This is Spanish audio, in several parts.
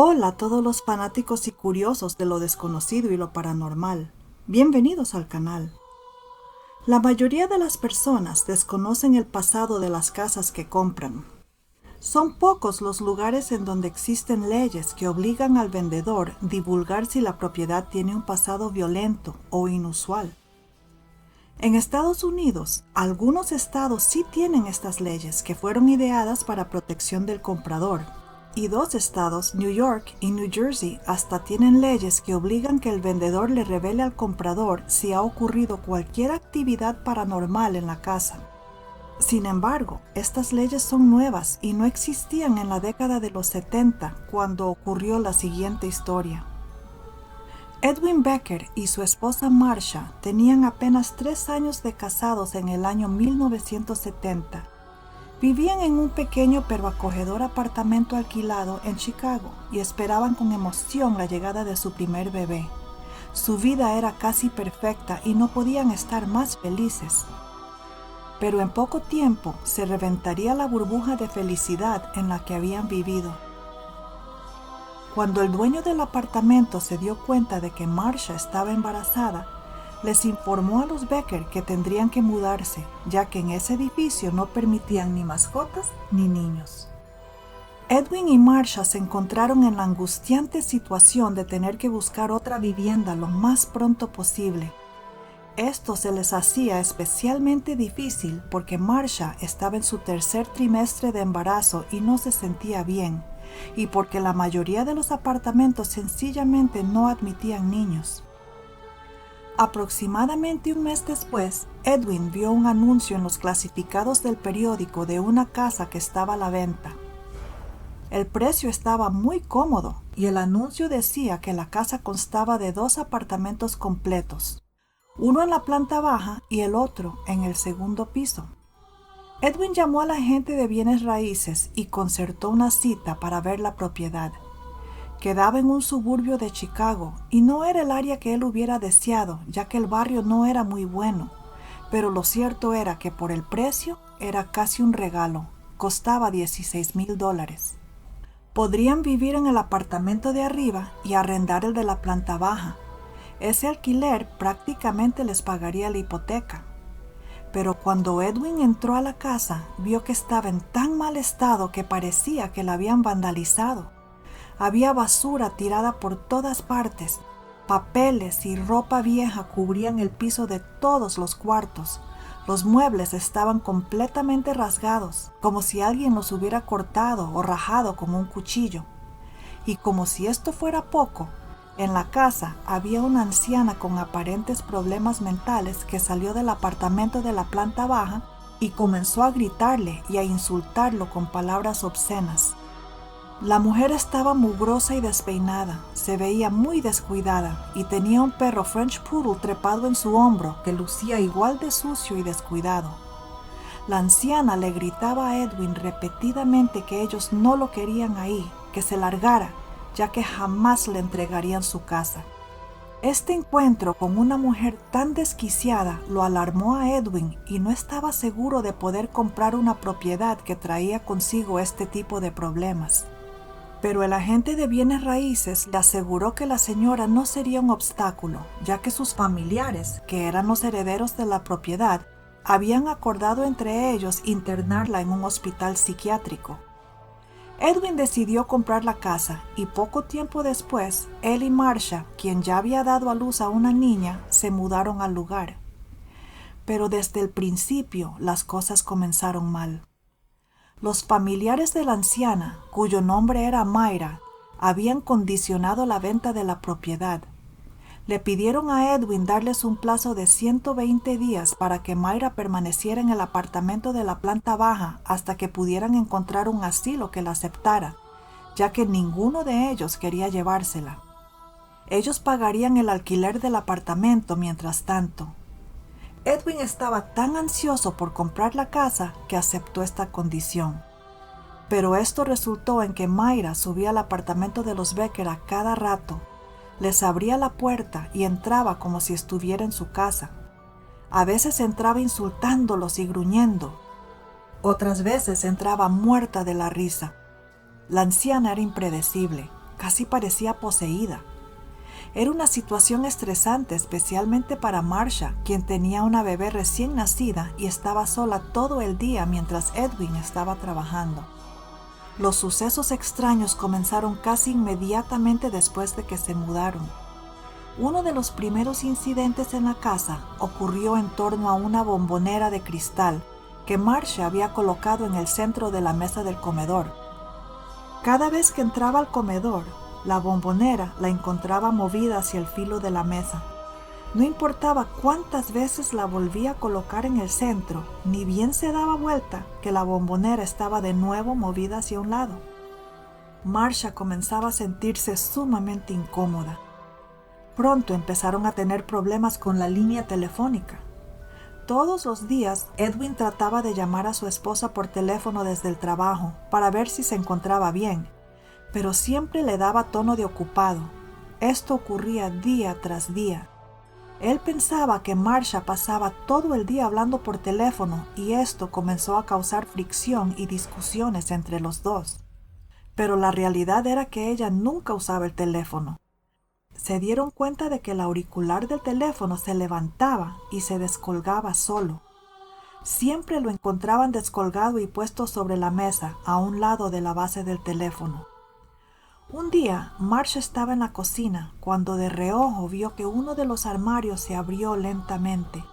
Hola a todos los fanáticos y curiosos de lo desconocido y lo paranormal. Bienvenidos al canal. La mayoría de las personas desconocen el pasado de las casas que compran. Son pocos los lugares en donde existen leyes que obligan al vendedor a divulgar si la propiedad tiene un pasado violento o inusual. En Estados Unidos, algunos estados sí tienen estas leyes que fueron ideadas para protección del comprador. Y dos estados, New York y New Jersey, hasta tienen leyes que obligan que el vendedor le revele al comprador si ha ocurrido cualquier actividad paranormal en la casa. Sin embargo, estas leyes son nuevas y no existían en la década de los 70 cuando ocurrió la siguiente historia. Edwin Becker y su esposa Marsha tenían apenas 3 años de casados en el año 1970. Vivían en un pequeño pero acogedor apartamento alquilado en Chicago y esperaban con emoción la llegada de su primer bebé. Su vida era casi perfecta y no podían estar más felices. Pero en poco tiempo se reventaría la burbuja de felicidad en la que habían vivido. Cuando el dueño del apartamento se dio cuenta de que Marsha estaba embarazada, les informó a los Becker que tendrían que mudarse, ya que en ese edificio no permitían ni mascotas ni niños. Edwin y Marsha se encontraron en la angustiante situación de tener que buscar otra vivienda lo más pronto posible. Esto se les hacía especialmente difícil porque Marsha estaba en su tercer trimestre de embarazo y no se sentía bien, y porque la mayoría de los apartamentos sencillamente no admitían niños. Aproximadamente un mes después, Edwin vio un anuncio en los clasificados del periódico de una casa que estaba a la venta. El precio estaba muy cómodo y el anuncio decía que la casa constaba de 2 apartamentos completos, uno en la planta baja y el otro en el segundo piso. Edwin llamó a la agente de bienes raíces y concertó una cita para ver la propiedad. Quedaba en un suburbio de Chicago y no era el área que él hubiera deseado, ya que el barrio no era muy bueno, pero lo cierto era que por el precio era casi un regalo, costaba $16,000. Podrían vivir en el apartamento de arriba y arrendar el de la planta baja. Ese alquiler prácticamente les pagaría la hipoteca. Pero cuando Edwin entró a la casa, vio que estaba en tan mal estado que parecía que la habían vandalizado. Había basura tirada por todas partes, papeles y ropa vieja cubrían el piso de todos los cuartos. Los muebles estaban completamente rasgados, como si alguien los hubiera cortado o rajado con un cuchillo. Y como si esto fuera poco, en la casa había una anciana con aparentes problemas mentales que salió del apartamento de la planta baja y comenzó a gritarle y a insultarlo con palabras obscenas. La mujer estaba mugrosa y despeinada, se veía muy descuidada y tenía un perro French Poodle trepado en su hombro que lucía igual de sucio y descuidado. La anciana le gritaba a Edwin repetidamente que ellos no lo querían ahí, que se largara, ya que jamás le entregarían su casa. Este encuentro con una mujer tan desquiciada lo alarmó a Edwin y no estaba seguro de poder comprar una propiedad que traía consigo este tipo de problemas. Pero el agente de bienes raíces le aseguró que la señora no sería un obstáculo, ya que sus familiares, que eran los herederos de la propiedad, habían acordado entre ellos internarla en un hospital psiquiátrico. Edwin decidió comprar la casa y poco tiempo después, él y Marsha, quien ya había dado a luz a una niña, se mudaron al lugar. Pero desde el principio las cosas comenzaron mal. Los familiares de la anciana, cuyo nombre era Mayra, habían condicionado la venta de la propiedad. Le pidieron a Edwin darles un plazo de 120 días para que Mayra permaneciera en el apartamento de la planta baja hasta que pudieran encontrar un asilo que la aceptara, ya que ninguno de ellos quería llevársela. Ellos pagarían el alquiler del apartamento mientras tanto. Edwin estaba tan ansioso por comprar la casa que aceptó esta condición. Pero esto resultó en que Mayra subía al apartamento de los Becker a cada rato. Les abría la puerta y entraba como si estuviera en su casa. A veces entraba insultándolos y gruñendo. Otras veces entraba muerta de la risa. La anciana era impredecible. casi parecía poseída. Era una situación estresante, especialmente para Marcia, quien tenía una bebé recién nacida y estaba sola todo el día mientras Edwin estaba trabajando. Los sucesos extraños comenzaron casi inmediatamente después de que se mudaron. Uno de los primeros incidentes en la casa ocurrió en torno a una bombonera de cristal que Marcia había colocado en el centro de la mesa del comedor. Cada vez que entraba al comedor, la bombonera la encontraba movida hacia el filo de la mesa. No importaba cuántas veces la volvía a colocar en el centro, ni bien se daba vuelta que la bombonera estaba de nuevo movida hacia un lado. Marcia comenzaba a sentirse sumamente incómoda. Pronto empezaron a tener problemas con la línea telefónica. Todos los días, Edwin trataba de llamar a su esposa por teléfono desde el trabajo para ver si se encontraba bien, pero siempre le daba tono de ocupado. Esto ocurría día tras día. Él pensaba que Marcia pasaba todo el día hablando por teléfono y esto comenzó a causar fricción y discusiones entre los dos. Pero la realidad era que ella nunca usaba el teléfono. Se dieron cuenta de que el auricular del teléfono se levantaba y se descolgaba solo. Siempre lo encontraban descolgado y puesto sobre la mesa a un lado de la base del teléfono. Un día, Marcia estaba en la cocina cuando de reojo vio que uno de los armarios se abrió lentamente.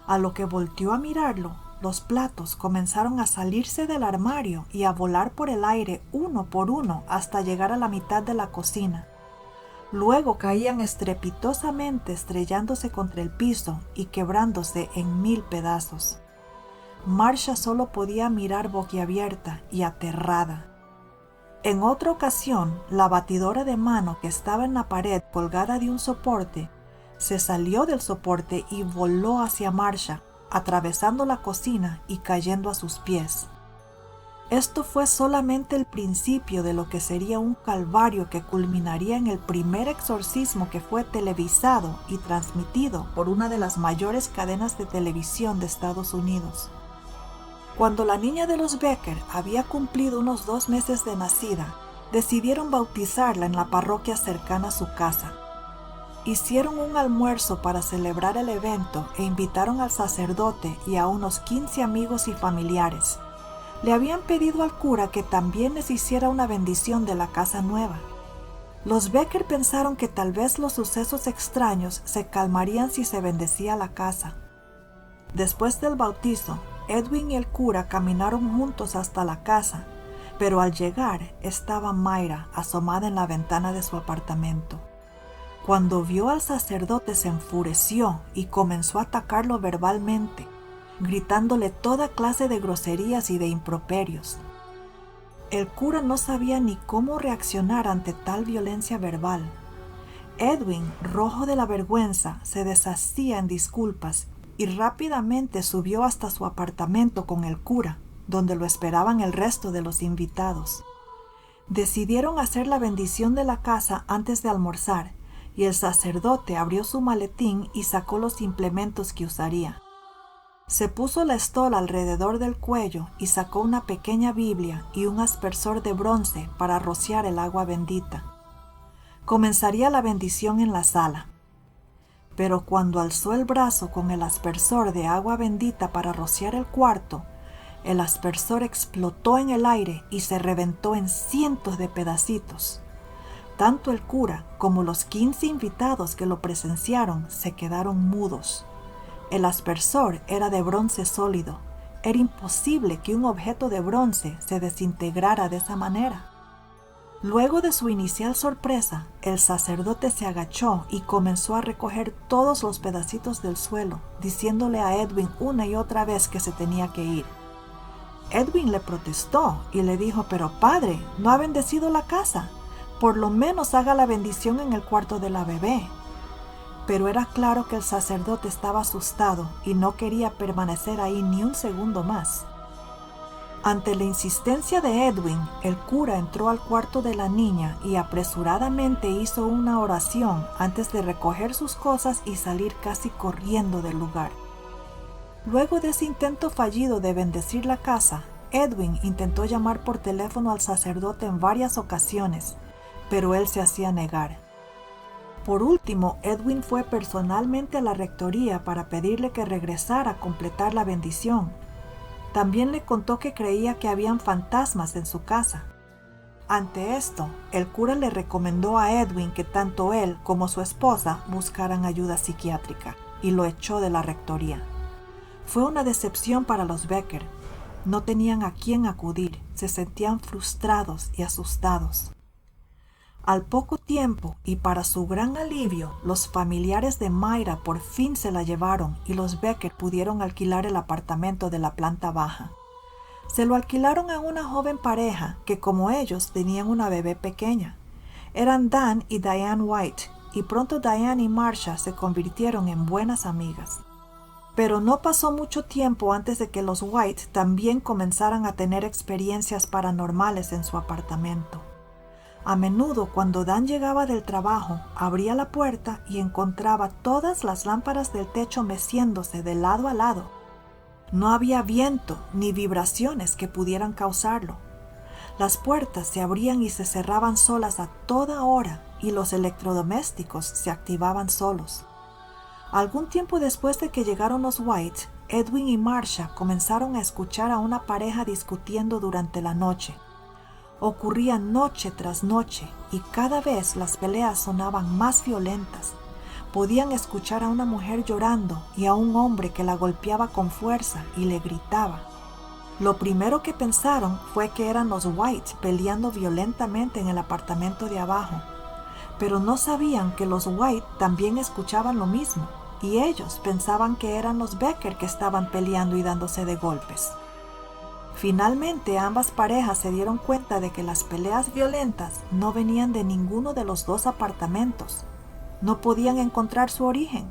A lo que volteó a mirarlo, los platos comenzaron a salirse del armario y a volar por el aire uno por uno hasta llegar a la mitad de la cocina. Luego caían estrepitosamente estrellándose contra el piso y quebrándose en 1000 pedazos. Marcia solo podía mirar boquiabierta y aterrada. En otra ocasión, la batidora de mano que estaba en la pared colgada de un soporte, se salió del soporte y voló hacia Marcia, atravesando la cocina y cayendo a sus pies. Esto fue solamente el principio de lo que sería un calvario que culminaría en el primer exorcismo que fue televisado y transmitido por una de las mayores cadenas de televisión de Estados Unidos. Cuando la niña de los Becker había cumplido unos 2 meses de nacida, decidieron bautizarla en la parroquia cercana a su casa. Hicieron un almuerzo para celebrar el evento e invitaron al sacerdote y a unos 15 amigos y familiares. Le habían pedido al cura que también les hiciera una bendición de la casa nueva. Los Becker pensaron que tal vez los sucesos extraños se calmarían si se bendecía la casa. Después del bautizo, Edwin y el cura caminaron juntos hasta la casa, pero al llegar estaba Mayra asomada en la ventana de su apartamento. Cuando vio al sacerdote se enfureció y comenzó a atacarlo verbalmente, gritándole toda clase de groserías y de improperios. El cura no sabía ni cómo reaccionar ante tal violencia verbal. Edwin, rojo de la vergüenza, se deshacía en disculpas y rápidamente subió hasta su apartamento con el cura, donde lo esperaban el resto de los invitados. Decidieron hacer la bendición de la casa antes de almorzar, y el sacerdote abrió su maletín y sacó los implementos que usaría. Se puso la estola alrededor del cuello y sacó una pequeña Biblia y un aspersor de bronce para rociar el agua bendita. Comenzaría la bendición en la sala. Pero cuando alzó el brazo con el aspersor de agua bendita para rociar el cuarto, el aspersor explotó en el aire y se reventó en cientos de pedacitos. Tanto el cura como los 15 invitados que lo presenciaron se quedaron mudos. El aspersor era de bronce sólido. Era imposible que un objeto de bronce se desintegrara de esa manera. Luego de su inicial sorpresa, el sacerdote se agachó y comenzó a recoger todos los pedacitos del suelo, diciéndole a Edwin una y otra vez que se tenía que ir. Edwin le protestó y le dijo: «Pero padre, no ha bendecido la casa. Por lo menos haga la bendición en el cuarto de la bebé». Pero era claro que el sacerdote estaba asustado y no quería permanecer ahí ni un segundo más. Ante la insistencia de Edwin, el cura entró al cuarto de la niña y apresuradamente hizo una oración antes de recoger sus cosas y salir casi corriendo del lugar. Luego de ese intento fallido de bendecir la casa, Edwin intentó llamar por teléfono al sacerdote en varias ocasiones, pero él se hacía negar. Por último, Edwin fue personalmente a la rectoría para pedirle que regresara a completar la bendición. También le contó que creía que habían fantasmas en su casa. Ante esto, el cura le recomendó a Edwin que tanto él como su esposa buscaran ayuda psiquiátrica y lo echó de la rectoría. Fue una decepción para los Becker. No tenían a quién acudir, se sentían frustrados y asustados. Al poco tiempo, y para su gran alivio, los familiares de Mayra por fin se la llevaron y los Becker pudieron alquilar el apartamento de la planta baja. Se lo alquilaron a una joven pareja que, como ellos, tenían una bebé pequeña. Eran Dan y Diane White, y pronto Diane y Marcia se convirtieron en buenas amigas. Pero no pasó mucho tiempo antes de que los White también comenzaran a tener experiencias paranormales en su apartamento. A menudo, cuando Dan llegaba del trabajo, abría la puerta y encontraba todas las lámparas del techo meciéndose de lado a lado. No había viento ni vibraciones que pudieran causarlo. Las puertas se abrían y se cerraban solas a toda hora y los electrodomésticos se activaban solos. Algún tiempo después de que llegaron los White, Edwin y Marcia comenzaron a escuchar a una pareja discutiendo durante la noche. Ocurría noche tras noche y cada vez las peleas sonaban más violentas. Podían escuchar a una mujer llorando y a un hombre que la golpeaba con fuerza y le gritaba. Lo primero que pensaron fue que eran los White peleando violentamente en el apartamento de abajo, pero no sabían que los White también escuchaban lo mismo y ellos pensaban que eran los Becker que estaban peleando y dándose de golpes. Finalmente, ambas parejas se dieron cuenta de que las peleas violentas no venían de ninguno de los dos apartamentos. No podían encontrar su origen.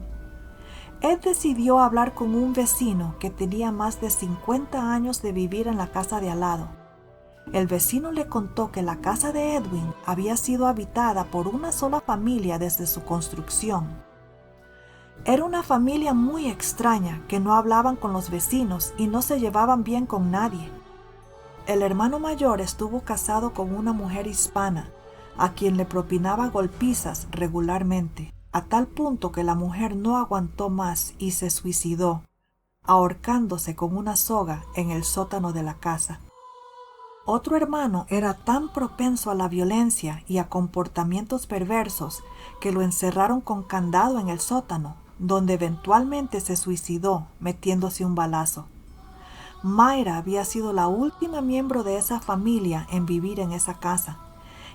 Ed decidió hablar con un vecino que tenía más de 50 años de vivir en la casa de al lado. El vecino le contó que la casa de Edwin había sido habitada por una sola familia desde su construcción. Era una familia muy extraña que no hablaban con los vecinos y no se llevaban bien con nadie. El hermano mayor estuvo casado con una mujer hispana, a quien le propinaba golpizas regularmente, a tal punto que la mujer no aguantó más y se suicidó, ahorcándose con una soga en el sótano de la casa. Otro hermano era tan propenso a la violencia y a comportamientos perversos que lo encerraron con candado en el sótano, donde eventualmente se suicidó metiéndose un balazo. Mayra había sido la última miembro de esa familia en vivir en esa casa,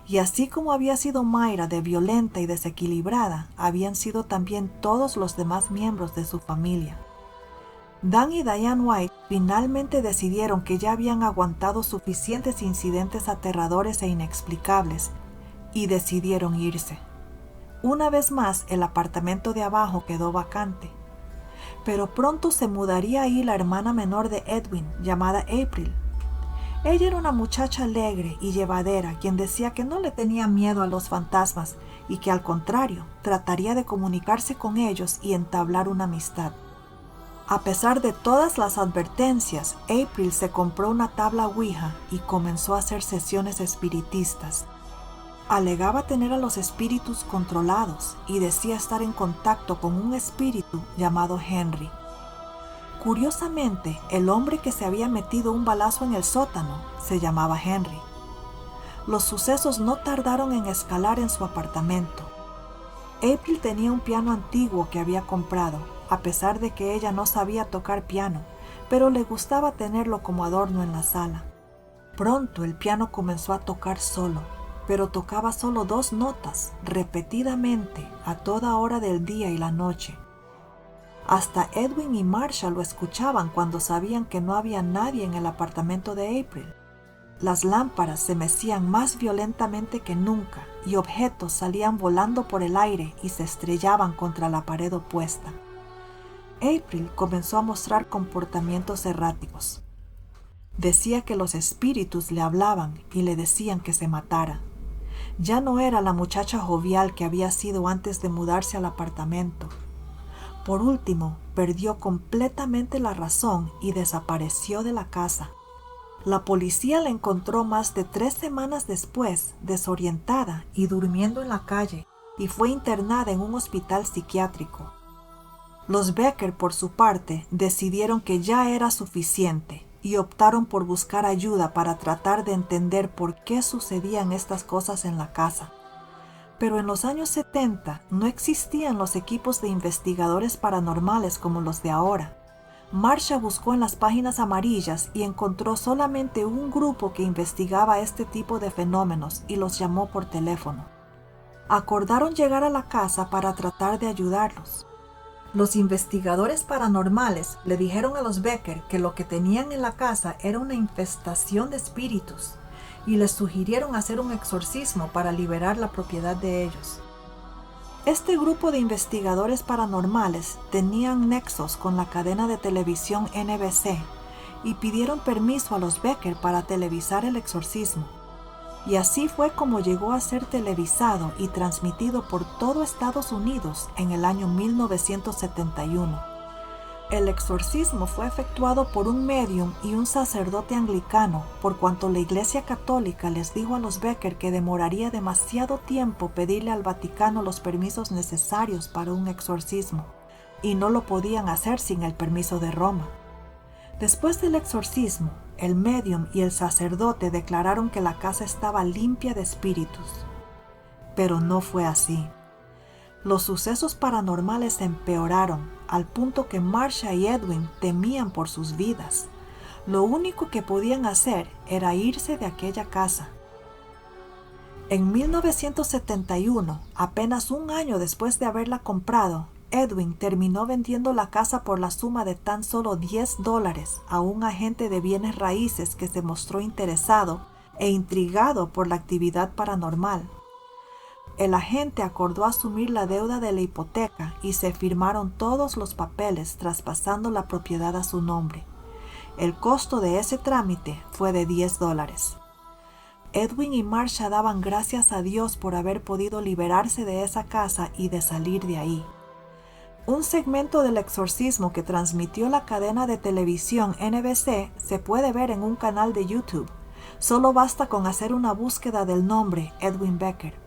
y así como había sido Mayra de violenta y desequilibrada, habían sido también todos los demás miembros de su familia. Dan y Diane White finalmente decidieron que ya habían aguantado suficientes incidentes aterradores e inexplicables, y decidieron irse. Una vez más, el apartamento de abajo quedó vacante. Pero pronto se mudaría ahí la hermana menor de Edwin, llamada April. Ella era una muchacha alegre y llevadera, quien decía que no le tenía miedo a los fantasmas y que al contrario, trataría de comunicarse con ellos y entablar una amistad. A pesar de todas las advertencias, April se compró una tabla Ouija y comenzó a hacer sesiones espiritistas. Alegaba tener a los espíritus controlados y decía estar en contacto con un espíritu llamado Henry. Curiosamente, el hombre que se había metido un balazo en el sótano se llamaba Henry. Los sucesos no tardaron en escalar en su apartamento. April tenía un piano antiguo que había comprado, a pesar de que ella no sabía tocar piano, pero le gustaba tenerlo como adorno en la sala. Pronto el piano comenzó a tocar solo, pero tocaba solo 2 notas, repetidamente, a toda hora del día y la noche. Hasta Edwin y Marcia lo escuchaban cuando sabían que no había nadie en el apartamento de April. Las lámparas se mecían más violentamente que nunca y objetos salían volando por el aire y se estrellaban contra la pared opuesta. April comenzó a mostrar comportamientos erráticos. Decía que los espíritus le hablaban y le decían que se matara. Ya no era la muchacha jovial que había sido antes de mudarse al apartamento. Por último, perdió completamente la razón y desapareció de la casa. La policía la encontró más de 3 semanas después, desorientada y durmiendo en la calle, y fue internada en un hospital psiquiátrico. Los Becker, por su parte, decidieron que ya era suficiente y optaron por buscar ayuda para tratar de entender por qué sucedían estas cosas en la casa. Pero en los años 70 no existían los equipos de investigadores paranormales como los de ahora. Marsha buscó en las páginas amarillas y encontró solamente un grupo que investigaba este tipo de fenómenos y los llamó por teléfono. Acordaron llegar a la casa para tratar de ayudarlos. Los investigadores paranormales le dijeron a los Becker que lo que tenían en la casa era una infestación de espíritus y les sugirieron hacer un exorcismo para liberar la propiedad de ellos. Este grupo de investigadores paranormales tenían nexos con la cadena de televisión NBC y pidieron permiso a los Becker para televisar el exorcismo. Y así fue como llegó a ser televisado y transmitido por todo Estados Unidos en el año 1971. El exorcismo fue efectuado por un médium y un sacerdote anglicano, por cuanto la Iglesia Católica les dijo a los Becker que demoraría demasiado tiempo pedirle al Vaticano los permisos necesarios para un exorcismo, y no lo podían hacer sin el permiso de Roma. Después del exorcismo, el médium y el sacerdote declararon que la casa estaba limpia de espíritus. Pero no fue así. Los sucesos paranormales empeoraron al punto que Marsha y Edwin temían por sus vidas. Lo único que podían hacer era irse de aquella casa. En 1971, apenas un año después de haberla comprado, Edwin terminó vendiendo la casa por la suma de tan solo $10 a un agente de bienes raíces que se mostró interesado e intrigado por la actividad paranormal. El agente acordó asumir la deuda de la hipoteca y se firmaron todos los papeles traspasando la propiedad a su nombre. El costo de ese trámite fue de $10. Edwin y Marsha daban gracias a Dios por haber podido liberarse de esa casa y de salir de ahí. Un segmento del exorcismo que transmitió la cadena de televisión NBC se puede ver en un canal de YouTube. Solo basta con hacer una búsqueda del nombre Edwin Becker.